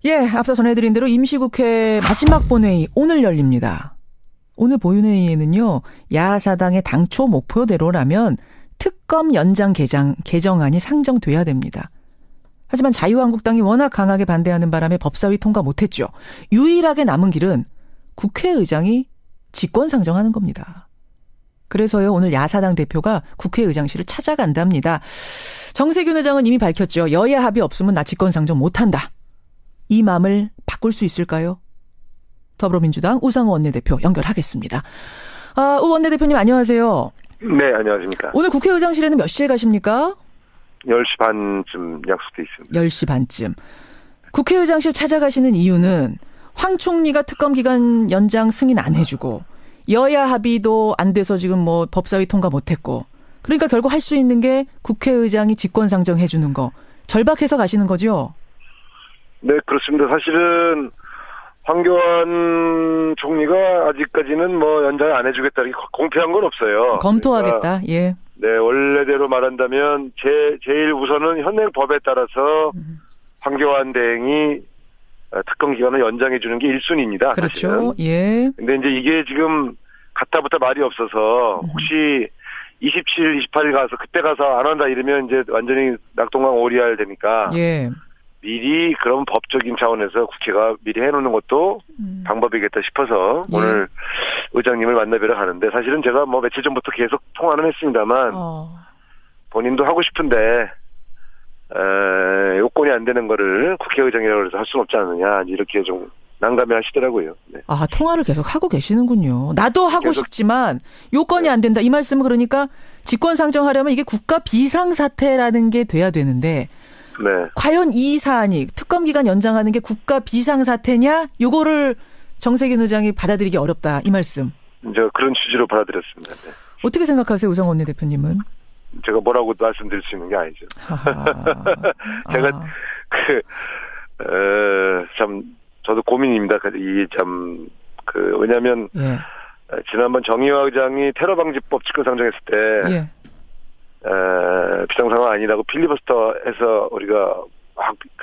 예, 앞서 전해드린 대로 임시국회 마지막 본회의 오늘 열립니다. 오늘 본회의에는요, 야사당의 당초 목표대로라면 특검 연장 개정안이 상정돼야 됩니다. 하지만 자유한국당이 워낙 강하게 반대하는 바람에 법사위 통과 못했죠. 유일하게 남은 길은 국회의장이 직권상정하는 겁니다. 그래서요, 오늘 야사당 대표가 국회의장실을 찾아간답니다. 정세균 의장은 이미 밝혔죠. 여야 합의 없으면 나 직권상정 못한다. 이 마음을 바꿀 수 있을까요? 더불어민주당 우상호 원내대표 연결하겠습니다. 우 원내대표님 안녕하세요. 네, 안녕하십니까. 오늘 국회의장실에는 몇 시에 가십니까? 10시 반쯤 약속돼 있습니다. 10시 반쯤. 국회의장실 찾아가시는 이유는 황 총리가 특검 기간 연장 승인 안 해주고 여야 합의도 안 돼서 지금 뭐 법사위 통과 못했고 그러니까 결국 할 수 있는 게 국회의장이 직권상정 해주는 거 절박해서 가시는 거죠? 네, 그렇습니다. 사실은 황교안 총리가 아직까지는 뭐 연장을 안 해주겠다 이렇게 공표한 건 없어요. 검토하겠다. 그러니까 예. 네, 원래대로 말한다면 제일 우선은 현행 법에 따라서 황교안 대행이 특검 기간을 연장해 주는 게 1순위입니다. 그렇죠. 사실은. 예. 근데 이제 이게 지금 갔다부터 말이 없어서 혹시 27, 28일 가서 그때 가서 안 한다 이러면 이제 완전히 낙동강 오리알 되니까 예. 미리 그런 법적인 차원에서 국회가 미리 해놓는 것도 방법이겠다 싶어서 예. 오늘 의장님을 만나뵈러 가는데 사실은 제가 뭐 며칠 전부터 계속 통화는 했습니다만 본인도 하고 싶은데 요건이 안 되는 거를 국회의장이라고 해서 할 수는 없지 않느냐 이렇게 좀 난감해 하시더라고요. 네. 아, 통화를 계속 하고 계시는군요. 나도 하고 계속, 싶지만 요건이 안 된다. 이 말씀은 그러니까 직권상정하려면 이게 국가 비상사태라는 게 돼야 되는데 네. 과연 이 사안이 특검 기간 연장하는 게 국가 비상사태냐? 요거를 정세균 의장이 받아들이기 어렵다. 이 말씀. 이제 그런 취지로 받아들였습니다. 네. 어떻게 생각하세요, 우상호 원내대표님은? 제가 뭐라고 말씀드릴 수 있는 게 아니죠. 제가 참 저도 고민입니다. 왜냐하면 예. 지난번 정의화 의장이 테러방지법 직권상정했을 때 예. 비상상황 아니라고 필리버스터해서 우리가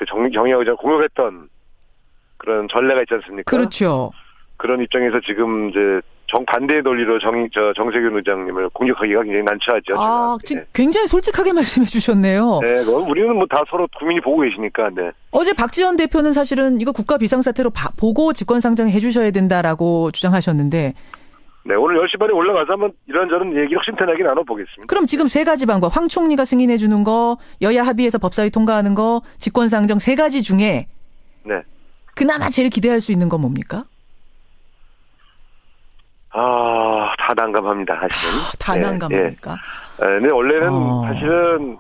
정의화 의장 공격했던 그런 전례가 있지 않습니까? 그렇죠. 그런 입장에서 지금 이제 정반대의 논리로 정세균 의장님을 공격하기가 굉장히 난처하죠. 아, 네. 굉장히 솔직하게 말씀해 주셨네요. 네, 우리는 뭐 다 서로 국민이 보고 계시니까. 네. 어제 박지원 대표는 사실은 이거 국가 비상사태로 보고 직권상정해 주셔야 된다라고 주장하셨는데. 네, 오늘 10시 반에 올라가서 한번 이런저런 얘기 확신탄하게 나눠보겠습니다. 그럼 지금 세 가지 방법, 황 총리가 승인해 주는 거, 여야 합의해서 법사위 통과하는 거, 직권상정 세 가지 중에 네. 그나마 제일 기대할 수 있는 건 뭡니까? 다 난감합니다, 사실은. 다 난감합니까? 네, 원래는 사실은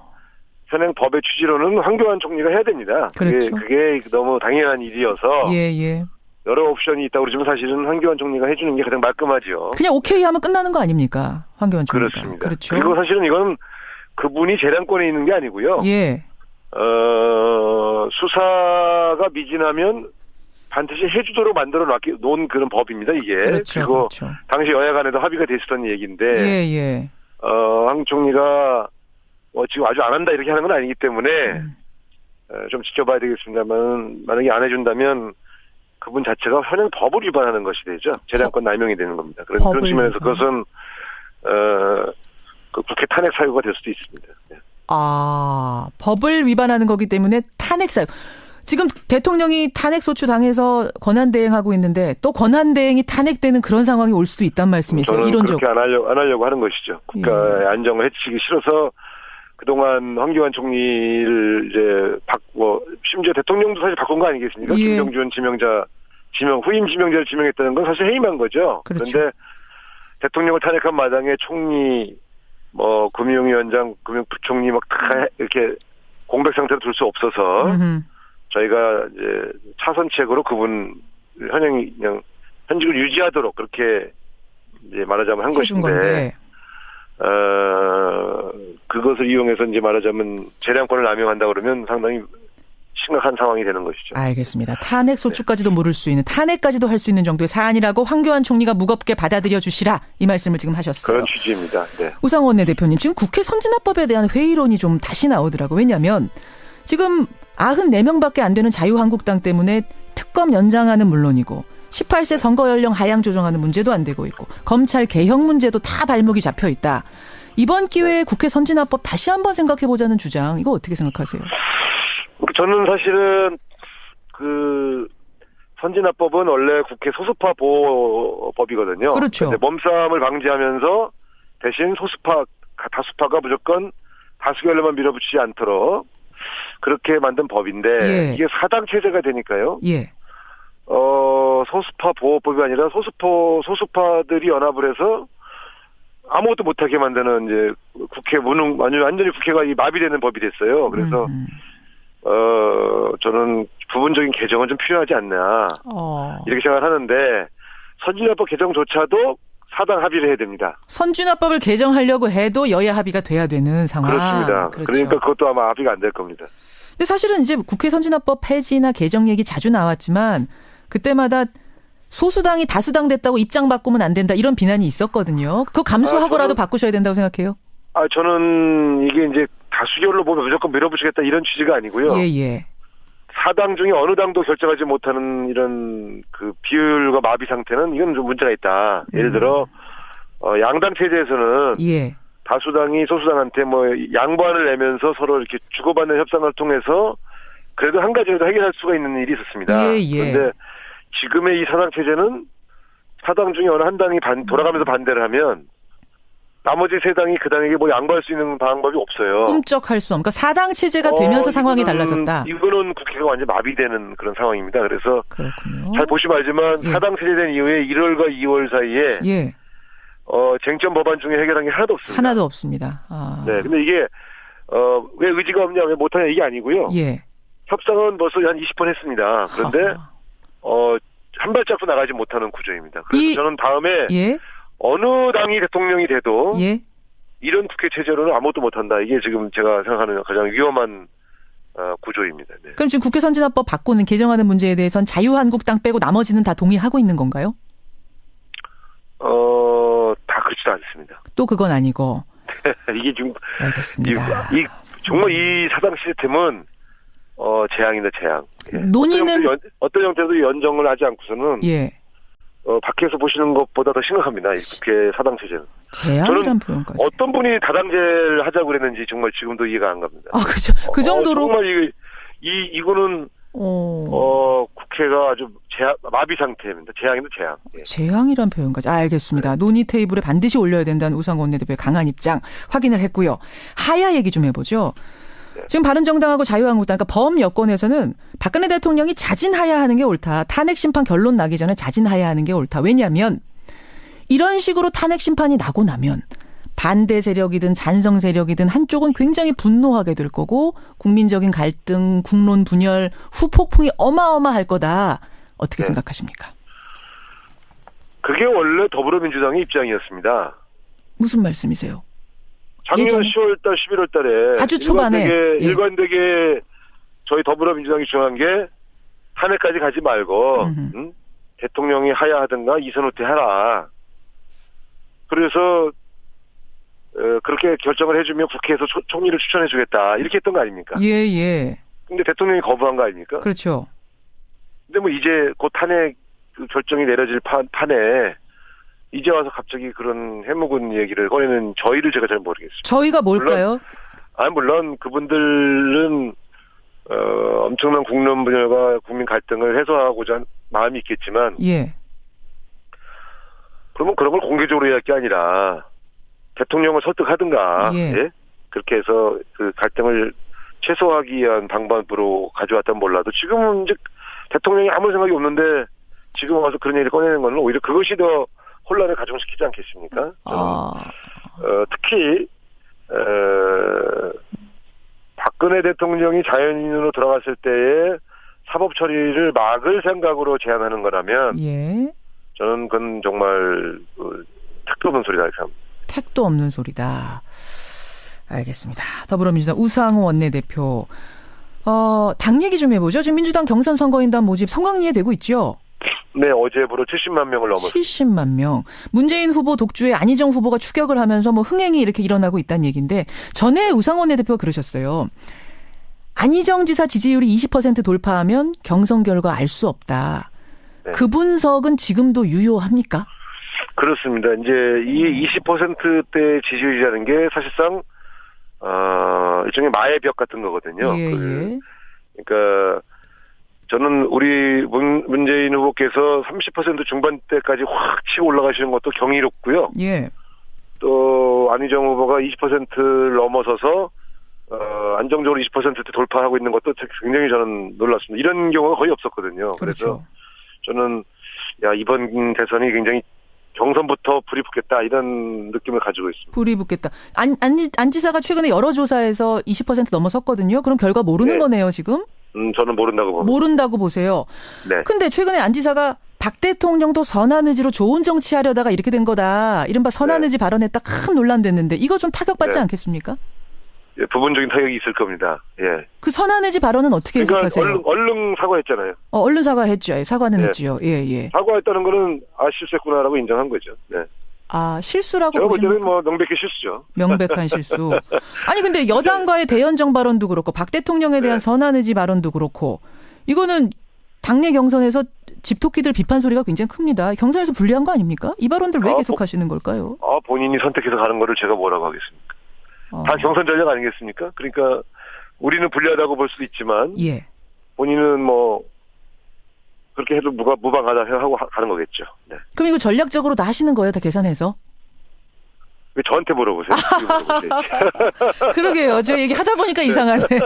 현행 법의 취지로는 황교안 총리가 해야 됩니다. 그렇죠. 그게 너무 당연한 일이어서. 예. 여러 옵션이 있다고 그러지만 사실은 황교안 총리가 해주는 게 가장 말끔하죠. 그냥 오케이 하면 끝나는 거 아닙니까? 황교안 총리가. 그렇습니다. 그렇죠. 그리고 사실은 이건 그분이 재량권에 있는 게 아니고요. 예. 수사가 미진하면 반드시 해주도록 만들어 놓은 그런 법입니다, 이게. 그렇죠. 그리고 그렇죠. 당시 여야 간에도 합의가 됐었던 얘기인데. 예. 황 총리가 지금 아주 안 한다 이렇게 하는 건 아니기 때문에 좀 지켜봐야 되겠습니다만 만약에 안 해준다면 그분 자체가 현행 법을 위반하는 것이 되죠. 재량권 남용이 되는 겁니다. 그런 측면에서 그것은 국회 탄핵 사유가 될 수도 있습니다. 네. 법을 위반하는 거기 때문에 탄핵 사유. 지금 대통령이 탄핵 소추 당해서 권한 대행하고 있는데 또 권한 대행이 탄핵되는 그런 상황이 올 수도 있단 말씀이세요. 저는 이론적으로. 그렇게 안 하려고 하는 것이죠. 국가의 안정을 해치기 싫어서 그동안 황교안 총리를 이제 심지어 대통령도 사실 바꾼 거 아니겠습니까? 예. 김정준 후임 지명자를 지명했다는 건 사실 해임한 거죠. 그렇죠. 그런데 대통령을 탄핵한 마당에 총리, 금융위원장, 금융부총리 막 다 이렇게 공백 상태로 둘 수 없어서 저희가 이제 차선책으로 그분 현직을 유지하도록 그렇게 이제 말하자면 한 것인데. 그것을 이용해서 이제 말하자면 재량권을 남용한다 그러면 상당히 심각한 상황이 되는 것이죠. 알겠습니다. 탄핵 소추까지도 물을 수 있는, 탄핵까지도 할 수 있는 정도의 사안이라고 황교안 총리가 무겁게 받아들여 주시라, 이 말씀을 지금 하셨어요. 그런 취지입니다. 네. 우상호 원내대표님, 지금 국회 선진화법에 대한 회의론이 좀 다시 나오더라고요. 왜냐하면 지금 94명밖에 안 되는 자유한국당 때문에 특검 연장하는 물론이고 18세 선거 연령 하향 조정하는 문제도 안 되고 있고 검찰 개혁 문제도 다 발목이 잡혀 있다. 이번 기회에 국회 선진화법 다시 한번 생각해보자는 주장, 이거 어떻게 생각하세요? 저는 사실은 선진화법은 원래 국회 소수파 보호법이거든요. 그렇죠. 몸싸움을 방지하면서 대신 다수파가 무조건 다수 결론만 밀어붙이지 않도록 그렇게 만든 법인데 예. 이게 사당 체제가 되니까요. 예. 소수파 보호법이 아니라 소수파들이 연합을 해서 아무것도 못하게 만드는 이제 국회 완전히 국회가 마비되는 법이 됐어요. 그래서 저는 부분적인 개정은 좀 필요하지 않나 이렇게 생각을 하는데 선진화법 개정조차도 사당 합의를 해야 됩니다. 선진화법을 개정하려고 해도 여야 합의가 돼야 되는 상황. 그렇습니다. 그렇죠. 그러니까 그것도 아마 합의가 안 될 겁니다. 근데 사실은 이제 국회 선진화법 폐지나 개정 얘기 자주 나왔지만 그때마다 소수당이 다수당 됐다고 입장 바꾸면 안 된다 이런 비난이 있었거든요. 그거 감수하고라도 바꾸셔야 된다고 생각해요? 저는 이게 이제 다수결로 보면 무조건 밀어붙이겠다 이런 취지가 아니고요. 예. 사당 중에 어느 당도 결정하지 못하는 이런 비율과 마비 상태는 이건 좀 문제가 있다. 예를 들어 양당 체제에서는 예. 다수당이 소수당한테 양보안을 내면서 서로 이렇게 주고받는 협상을 통해서 그래도 한 가지라도 해결할 수가 있는 일이 있었습니다. 예. 그런데 지금의 이 사당 체제는 사당 중에 어느 한 당이 돌아가면서 반대를 하면 나머지 세 당이 그 당에게 양보할 수 있는 방법이 없어요. 꿈쩍할 수 없는. 그러니까 사당 체제가 되면서 상황이 달라졌다. 이거는 국회가 완전 마비되는 그런 상황입니다. 그래서 그렇군요. 잘 보시면 알지만 사당 체제된 이후에 1월과 2월 사이에 쟁점 법안 중에 해결한 게 하나도 없습니다. 하나도 없습니다. 네, 근데 이게 왜 의지가 없냐, 왜 못하냐 이게 아니고요. 예. 협상은 벌써 한 20번 했습니다. 그런데 한 발짝도 나가지 못하는 구조입니다. 그래서 저는 다음에 어느 당이 대통령이 돼도 이런 국회 체제로는 아무것도 못한다. 이게 지금 제가 생각하는 가장 위험한 구조입니다. 네. 그럼 지금 국회 선진화법 바꾸는 개정하는 문제에 대해서는 자유한국당 빼고 나머지는 다 동의하고 있는 건가요? 다 그렇지도 않습니다. 또 그건 아니고. 이게 지금 알겠습니다. 정말 이 사당 시스템은 재앙이다, 재앙. 논의는 어떤 형태도 연정을 하지 않고서는 밖에서 보시는 것보다 더 심각합니다. 이 국회 사당 체제는. 재앙이란 표현까지. 어떤 분이 다당제를 하자고 그랬는지 정말 지금도 이해가 안 갑니다. 그죠. 그 정도로. 정말 이거는 국회가 아주 마비 상태입니다. 재앙이다, 재앙. 재앙이란 표현까지. 알겠습니다. 논의 테이블에 반드시 올려야 된다는 우상호 원내대표의 강한 입장 확인을 했고요. 하야 얘기 좀 해보죠. 지금 바른정당하고 자유한국당, 그러니까 범여권에서는 박근혜 대통령이 자진하야하는 게 옳다. 탄핵 심판 결론 나기 전에 자진하야하는 게 옳다. 왜냐하면 이런 식으로 탄핵 심판이 나고 나면 반대 세력이든 찬성 세력이든 한쪽은 굉장히 분노하게 될 거고 국민적인 갈등, 국론 분열, 후폭풍이 어마어마할 거다. 어떻게 생각하십니까? 그게 원래 더불어민주당의 입장이었습니다. 무슨 말씀이세요? 작년 10월달, 11월달에 아주 초반에 일관되게 저희 더불어민주당이 주장한 게 탄핵까지 가지 말고 대통령이 하야하든가 이선 후퇴하라. 그래서 그렇게 결정을 해주면 국회에서 총리를 추천해주겠다 이렇게 했던 거 아닙니까? 예. 근데 대통령이 거부한 거 아닙니까? 그렇죠. 근데 이제 곧 탄핵 결정이 내려질 판에 이제 와서 갑자기 그런 해묵은 얘기를 꺼내는 저희를 제가 잘 모르겠습니다. 저희가 뭘까요? 물론 그분들은 엄청난 국론 분열과 국민 갈등을 해소하고자 한 마음이 있겠지만 그러면 그런 걸 공개적으로 해야 할 게 아니라 대통령을 설득하든가 그렇게 해서 그 갈등을 최소화하기 위한 방법으로 가져왔다면 몰라도 지금은 이제 대통령이 아무 생각이 없는데 지금 와서 그런 얘기를 꺼내는 건 오히려 그것이 더 혼란을 가중시키지 않겠습니까? 특히 박근혜 대통령이 자연인으로 들어갔을 때의 사법 처리를 막을 생각으로 제안하는 거라면 저는 그건 정말 택도 없는 소리다 이렇게 합니다. 택도 없는 소리다. 알겠습니다. 더불어민주당 우상호 원내대표. 당 얘기 좀 해보죠. 지금 민주당 경선 선거인단 모집 성황리에 되고 있죠? 네, 어제부로 70만 명을 넘었습니다. 70만 명. 문재인 후보 독주에 안희정 후보가 추격을 하면서 흥행이 이렇게 일어나고 있다는 얘기인데 전에 우상호 원내대표가 그러셨어요. 안희정 지사 지지율이 20% 돌파하면 경선 결과 알 수 없다. 네. 그 분석은 지금도 유효합니까? 그렇습니다. 이제 이 20%대 지지율이라는 게 사실상 일종의 마의 벽 같은 거거든요. 예, 예. 그러니까 저는 우리 문재인 후보께서 30% 중반대까지 확 치고 올라가시는 것도 경이롭고요. 예. 또 안희정 후보가 20%를 넘어서서 안정적으로 20%대 돌파하고 있는 것도 굉장히 저는 놀랐습니다. 이런 경우가 거의 없었거든요. 그렇죠. 그래서 저는 이번 대선이 굉장히 경선부터 불이 붙겠다 이런 느낌을 가지고 있습니다. 불이 붙겠다. 안 지사가 최근에 여러 조사에서 20% 넘어섰거든요. 그럼 결과 모르는 네. 거네요, 지금? 저는 모른다고 봅니다. 모른다고 보세요. 네. 근데 최근에 안 지사가 박 대통령도 선한 의지로 좋은 정치하려다가 이렇게 된 거다. 이른바 선한 의지 발언했다 큰 논란됐는데 이거 좀 타격받지 않겠습니까? 예, 부분적인 타격이 있을 겁니다. 예. 그 선한 의지 발언은 어떻게 해석하세요? 그러니까 얼른 사과했잖아요. 얼른 사과했죠. 예, 사과는 했지요. 예, 예. 사과했다는 거는 실수했구나라고 인정한 거죠. 네. 실수라고 제가 볼 때는 보십니까? 명백히 실수죠. 명백한 실수. 아니 근데 여당과의 대연정 발언도 그렇고 박 대통령에 대한 선한 의지 발언도 그렇고 이거는 당내 경선에서 집토끼들 비판 소리가 굉장히 큽니다. 경선에서 불리한 거 아닙니까? 이 발언들 왜 계속하시는 걸까요? 본인이 선택해서 가는 거를 제가 뭐라고 하겠습니까? 다 경선 전략 아니겠습니까? 그러니까 우리는 불리하다고 볼 수도 있지만 예. 본인은 뭐 그렇게 해도 무방하다 하고 가는 거겠죠. 네. 그럼 이거 전략적으로 다 하시는 거예요? 다 계산해서? 왜 저한테 물어보세요? 그러게요. 제가 얘기하다 보니까 이상하네요.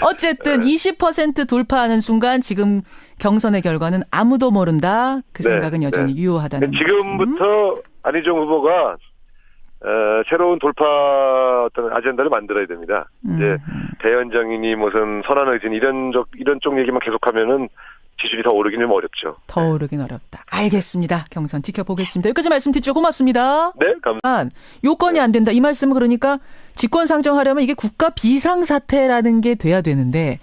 어쨌든 20% 돌파하는 순간 지금 경선의 결과는 아무도 모른다. 그 생각은 여전히 유효하다는 지금부터 안희정 후보가 새로운 돌파 어떤 아젠다를 만들어야 됩니다. 이제 대연정이니 무슨 선한 의진 이런 쪽 얘기만 계속하면은 지지율이 더 오르기는 어렵죠. 더 오르긴 어렵다. 알겠습니다. 경선 지켜보겠습니다. 여기까지 말씀 듣죠. 고맙습니다. 네, 감사합니다. 요건이 안 된다. 이 말씀은 그러니까 직권 상정하려면 이게 국가 비상사태라는 게 돼야 되는데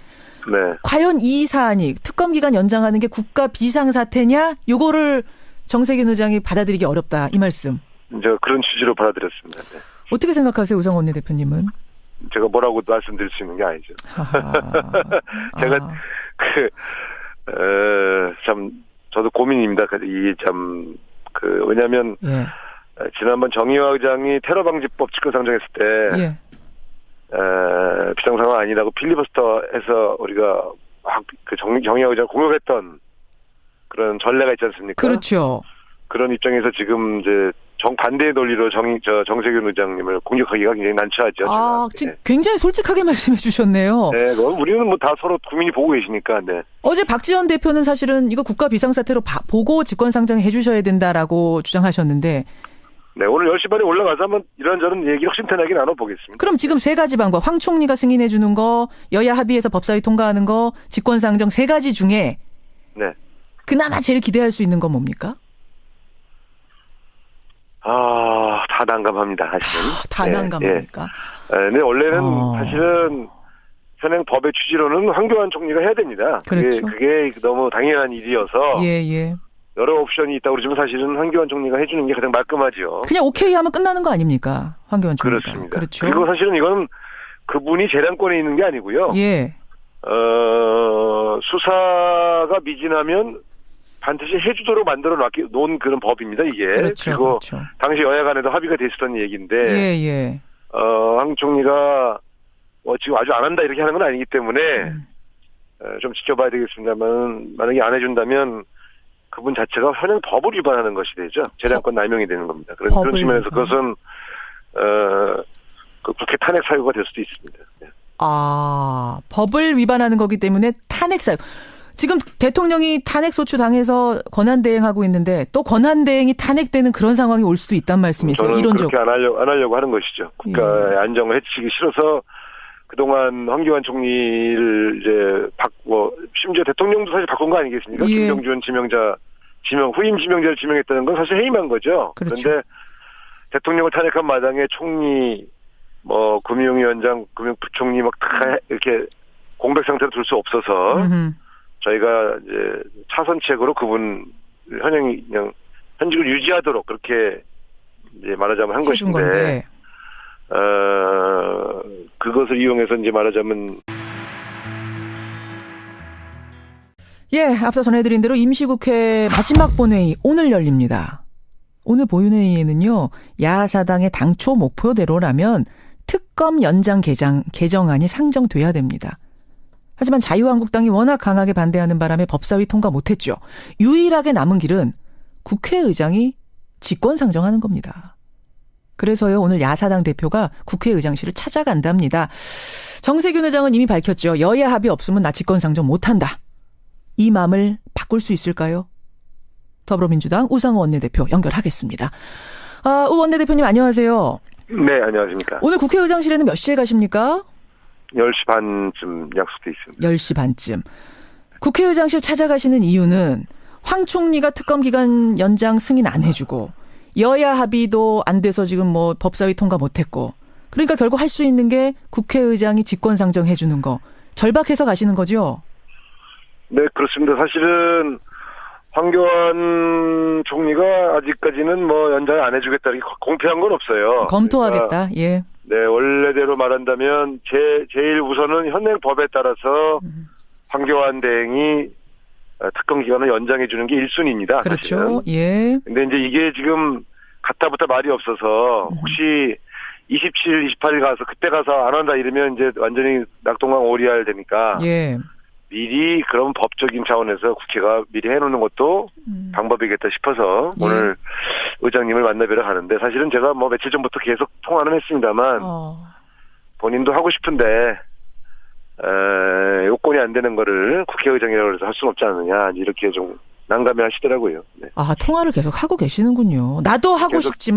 네. 과연 이 사안이 특검 기간 연장하는 게 국가 비상사태냐? 요거를 정세균 의장이 받아들이기 어렵다. 이 말씀. 이제 그런 취지로 받아들였습니다. 네. 어떻게 생각하세요, 우성 원내대표님은? 제가 뭐라고 말씀드릴 수 있는 게 아니죠. 제가 참 저도 고민입니다. 왜냐하면 지난번 정의화 의장이 테러방지법 직권상정했을 때 비상상황 아니라고 필리버스터해서 우리가 정의화 의장 공격했던 그런 전례가 있지 않습니까? 그렇죠. 그런 입장에서 지금 이제 정반대의 논리로 정세균 의장님을 공격하기가 굉장히 난처하죠. 굉장히 솔직하게 말씀해 주셨네요. 네, 우리는 뭐 다 서로 국민이 보고 계시니까. 네. 어제 박지원 대표는 사실은 이거 국가 비상사태로 보고 직권상정해 주셔야 된다라고 주장하셨는데. 네, 오늘 10시 반에 올라가서 한번 이런저런 얘기 혁신탄하게 나눠보겠습니다. 그럼 지금 세 가지 방법, 황 총리가 승인해 주는 거, 여야 합의해서 법사위 통과하는 거, 직권상정 세 가지 중에 그나마 제일 기대할 수 있는 건 뭡니까? 다 난감합니다, 사실은. 다 난감합니까? 네, 원래는 사실은 현행 법의 취지로는 황교안 총리가 해야 됩니다. 그렇죠. 그게 너무 당연한 일이어서. 여러 옵션이 있다고 그러지만 사실은 황교안 총리가 해주는 게 가장 말끔하죠. 그냥 오케이 하면 끝나는 거 아닙니까? 황교안 총리가. 그렇습니다. 그렇죠. 그리고 사실은 이건 그분이 재량권에 있는 게 아니고요. 수사가 미진하면 반드시 해주도록 만들어 놓은 그런 법입니다, 이게. 그렇죠, 그리고 당시 여야 간에도 합의가 됐었던 얘기인데, 황 총리가 지금 아주 안 한다 이렇게 하는 건 아니기 때문에 좀 지켜봐야 되겠습니다만, 만약에 안 해준다면 그분 자체가 현행 법을 위반하는 것이 되죠. 재량권 남용이 되는 겁니다. 그런 측면에서 그것은 국회 탄핵 사유가 될 수도 있습니다. 네. 법을 위반하는 거기 때문에 탄핵 사유. 지금 대통령이 탄핵소추 당해서 권한대행하고 있는데 또 권한대행이 탄핵되는 그런 상황이 올 수도 있단 말씀이세요. 저는 이론적으로. 그렇게 안 하려고 하는 것이죠. 국가의 안정을 해치기 싫어서 그동안 황교안 총리를 심지어 대통령도 사실 바꾼 거 아니겠습니까? 김병준 후임 지명자를 지명했다는 건 사실 해임한 거죠. 그렇죠. 그런데 대통령을 탄핵한 마당에 총리, 금융위원장, 금융부총리 다 이렇게 공백 상태로 둘 수 없어서 저희가 이제 차선책으로 그분 현직을 유지하도록 그렇게 이제 말하자면 한 것인데, 그것을 이용해서 이제 말하자면 예, 앞서 전해드린 대로 임시국회 마지막 본회의 오늘 열립니다. 오늘 보윤회의에는요, 야사당의 당초 목표대로라면 특검 연장 개정안이 상정돼야 됩니다. 하지만 자유한국당이 워낙 강하게 반대하는 바람에 법사위 통과 못했죠. 유일하게 남은 길은 국회의장이 직권상정하는 겁니다. 그래서요, 오늘 야사당 대표가 국회의장실을 찾아간답니다. 정세균 의장은 이미 밝혔죠. 여야 합의 없으면 나 직권상정 못한다. 이 마음을 바꿀 수 있을까요? 더불어민주당 우상호 원내대표 연결하겠습니다. 우 원내대표님 안녕하세요. 네, 안녕하십니까. 오늘 국회의장실에는 몇 시에 가십니까? 10시 반쯤 약속돼 있습니다. 10시 반쯤. 국회의장실 찾아가시는 이유는 황 총리가 특검 기간 연장 승인 안 해주고 여야 합의도 안 돼서 지금 뭐 법사위 통과 못했고 그러니까 결국 할 수 있는 게 국회의장이 직권상정해 주는 거. 절박해서 가시는 거죠? 네, 그렇습니다. 사실은 황교안 총리가 아직까지는 뭐 연장을 안 해주겠다 이렇게 공표한 건 없어요. 검토하겠다. 그러니까 예. 네, 원래대로 말한다면 제일 우선은 현행 법에 따라서 황교안 대행이 특검 기간을 연장해 주는 게 1순위입니다. 그렇죠. 사실은. 예. 근데 이제 이게 지금 갔다부터 말이 없어서 혹시 27일, 28일 가서 그때 가서 안 한다 이러면 이제 완전히 낙동강 오리알 되니까. 예. 미리 그런 법적인 차원에서 국회가 미리 해놓는 것도 방법이겠다 싶어서 예. 오늘 의장님을 만나뵈러 가는데 사실은 제가 뭐 며칠 전부터 계속 통화는 했습니다만 본인도 하고 싶은데 요건이 안 되는 거를 국회의장이라고 해서 할 수는 없지 않느냐 이렇게 좀 난감해 하시더라고요. 네. 통화를 계속 하고 계시는군요. 나도 하고 싶지만